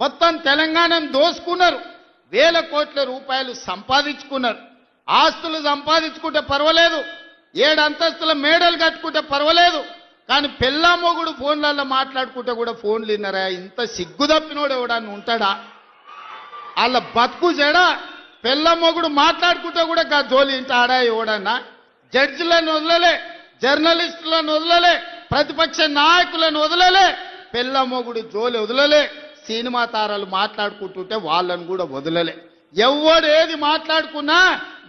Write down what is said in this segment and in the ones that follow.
మొత్తం తెలంగాణను దోసుకున్నారు. వేల కోట్ల రూపాయలు సంపాదించుకున్నారు. ఆస్తులు సంపాదించుకుంటే పర్వాలేదు, 7 అంతస్తుల మేడలు కట్టుకుంటే పర్వాలేదు, కానీ పెళ్ళా మొగుడు ఫోన్లలో మాట్లాడుకుంటే కూడా ఫోన్లు విన్నారా? ఇంత సిగ్గు తప్పినోడు ఎవడన్నా ఉంటాడా? వాళ్ళ బతుకు జడ పెళ్ళా మొగుడు మాట్లాడుకుంటే కూడా గా జోలి ఇంట ఆడా ఎవడన్నా? జడ్జిలను వదలలే, జర్నలిస్టులను వదలలే, ప్రతిపక్ష నాయకులను వదలలే, పెళ్ళా మొగుడు జోలి వదలలే, సినిమా తారాలు మాట్లాడుకుంటుంటే వాళ్ళను కూడా వదలలే. ఎవడు ఏది మాట్లాడుకున్నా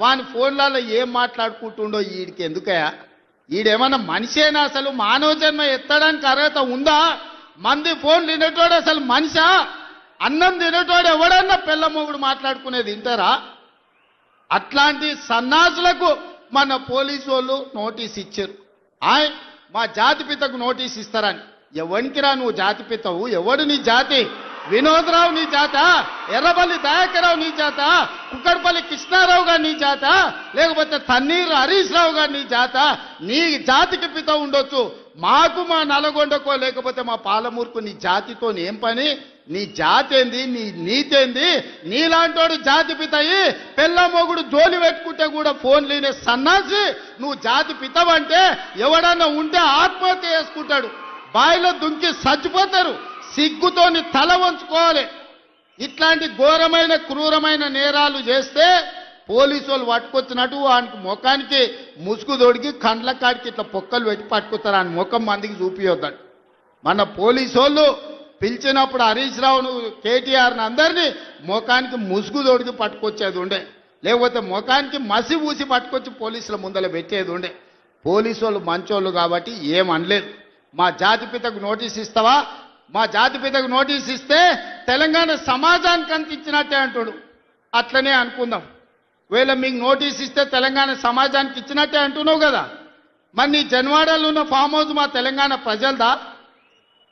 వాని ఫోన్లలో ఏం మాట్లాడుకుంటుండో వీడికి ఎందుకయా? ఈడేమన్నా మనిషేనా? అసలు మానవ జన్మ ఎత్తడానికి అర్హత ఉందా? మంది ఫోన్లు తినేటోడు అసలు మనిషా? అన్నం తినేటోడు ఎవడన్నా పెళ్ళ మొగుడు మాట్లాడుకునేది వింటారా? అట్లాంటి సన్నాసులకు మన పోలీసు వాళ్ళు నోటీస్ ఇచ్చారు. మా జాతిపితకు నోటీస్ ఇస్తారని. ఎవరికిరా నువ్వు జాతిపితవు? ఎవడు నీ జాతి? వినోదరావు నీ జాత? ఎర్రబల్లి దయాకరావు నీ జాత? కుక్కడపల్లి కృష్ణారావు గారు నీ జాత? లేకపోతే తన్నీరు హరీష్ రావు గారు నీ జాత? నీ జాతికి పిత ఉండొచ్చు, మాకు మా నల్గొండకో లేకపోతే మా పాలమూరుకు నీ జాతితో ఏం పని? నీ జాతి ఏంది? నీ నీతేంది? నీలాంటోడు జాతి పితయి పెళ్ళ మొగుడు జోలి పెట్టుకుంటే కూడా ఫోన్ లేనే సన్నాసి నువ్వు జాతి పితవంటే ఎవడన్నా ఉంటే ఆత్మహత్య చేసుకుంటాడు, బాయిలో దుంకి చచ్చిపోతారు. సిగ్గుతోని తల వంచుకోవాలి. ఇట్లాంటి ఘోరమైన క్రూరమైన నేరాలు చేస్తే పోలీసు వాళ్ళు పట్టుకొచ్చినట్టు వానికి ముఖానికి ముసుగు తొడిగి కండ్ల కాడికి ఇట్లా పొక్కలు పెట్టి పట్టుకుతారు. ఆయన ముఖం మందికి చూపియొద్దాడు. మన పోలీసు వాళ్ళు పిలిచినప్పుడు హరీష్ రావును కేటీఆర్ని అందరినీ ముఖానికి ముసుగు తొడిగి పట్టుకొచ్చేది ఉండే, లేకపోతే ముఖానికి మసి ఊసి పట్టుకొచ్చి పోలీసుల ముందర పెట్టేది ఉండే. పోలీసు వాళ్ళు మంచోళ్ళు కాబట్టి ఏమనలేదు. మా జాతిపితకు నోటీస్ ఇస్తావా? మా జాతిపితకు నోటీస్ ఇస్తే తెలంగాణ సమాజానికి అంత ఇచ్చినట్టే అంటాడు. అట్లనే అనుకుందాం. ఒకవేళ మీకు నోటీస్ ఇస్తే తెలంగాణ సమాజానికి ఇచ్చినట్టే అంటున్నావు కదా, మరి నీ జన్వాడలో ఉన్న ఫామ్ హౌస్ మా తెలంగాణ ప్రజలదా?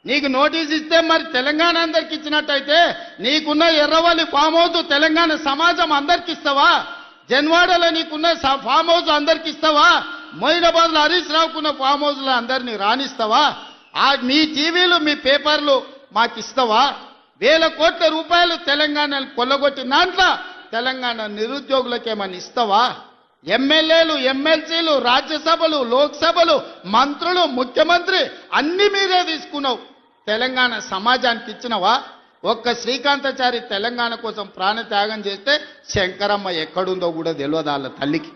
నీకు నోటీస్ ఇస్తే మరి తెలంగాణ అందరికి ఇచ్చినట్టయితే నీకున్న ఎర్రవల్లి ఫామ్ హౌస్ తెలంగాణ సమాజం అందరికి ఇస్తావా? జన్వాడలో నీకున్న ఫామ్ హౌస్ అందరికి ఇస్తావా? మొయినాబాద్లో హరీష్ రావుకున్న ఫామ్ హౌస్లో అందరినీ రాణిస్తావా? మీ టీవీలు మీ పేపర్లు మాకు ఇస్తావా? వేల కోట్ల రూపాయలు తెలంగాణను కొల్లగొట్టిన దాంట్లో తెలంగాణ నిరుద్యోగులకు ఏమని ఇస్తావా? ఎమ్మెల్యేలు, ఎమ్మెల్సీలు, రాజ్యసభలు, లోక్సభలు, మంత్రులు, ముఖ్యమంత్రి అన్ని మీరే తీసుకున్నావు. తెలంగాణ సమాజానికి ఇచ్చినవా? ఒక్క శ్రీకాంతాచారి తెలంగాణ కోసం ప్రాణ త్యాగం చేస్తే శంకరమ్మ ఎక్కడుందో కూడా తెలియదు వాళ్ళ తల్లికి.